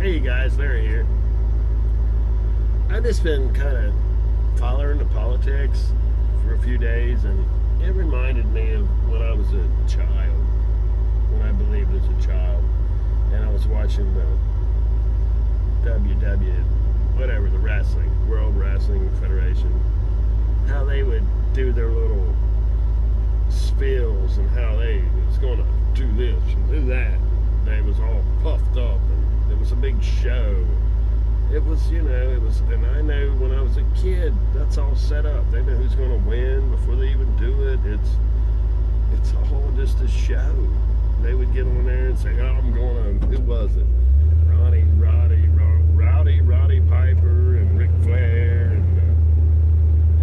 Hey guys, Larry here. I've just been kind of following the politics for a few days, and it reminded me of when I was a child, when I believed as a child, and I was watching the whatever, the wrestling, World Wrestling Federation, how they would do their little spills and how they was going to do this and do that. They was all puffed up, and it was a big show. It was, and I know when I was a kid, that's all set up. They know who's going to win before they even do it. It's all just a show. They would get on there and say, "Oh, I'm going to," who was it? Roddy Piper and Ric Flair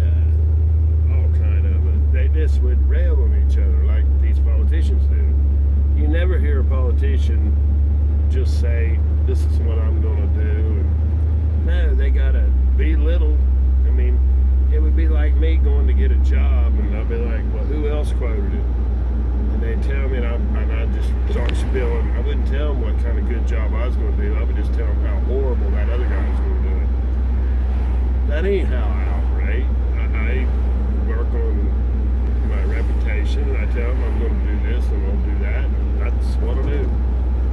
and all kind of it. They just would rail on each other like these politicians do. You never hear a politician just say, "This is what I'm going to do." And no, they got to belittle. I mean, it would be like me going to get a job, and I'll be like, "Well, who else quoted it?" And they tell me, and I'd just start spilling. I wouldn't tell them what kind of good job I was going to do. I would just tell them how horrible that other guy was going to do it. That ain't how I operate. I work on my reputation, and I tell them I'm going to do this and I'll do that. And that's what I do.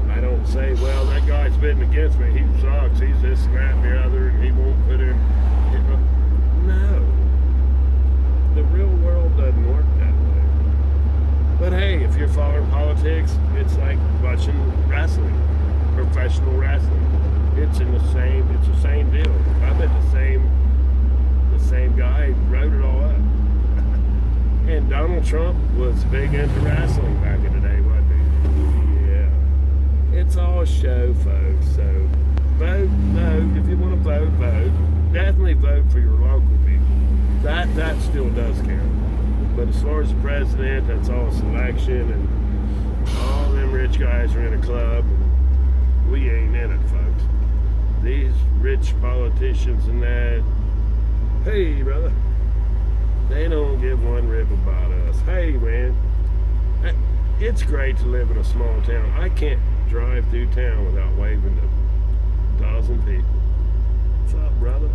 I don't say, "Well, that guy's bidding against me. He sucks. He's this and that and the other, and he won't put in." No. The real world doesn't work that way. But hey, if you're following politics, it's like watching wrestling, professional wrestling. It's the same deal. I bet the same guy wrote it all up. And Donald Trump was big into wrestling back in the day, wasn't he? Yeah. It's all a show, folks. So vote. If you want to vote. Definitely vote for your local people. That still does count. But as far as the president, that's all a selection, and all them rich guys are in a club, and we ain't in it, folks. These rich politicians and that, hey, brother, they don't give one rip about us. Hey, man, it's great to live in a small town. I can't drive through town without waving to a dozen people. What's up, brother?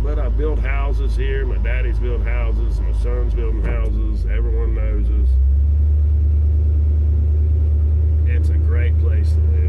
But I built houses here. My daddy's built houses. My son's building houses. Everyone knows us. It's a great place to live.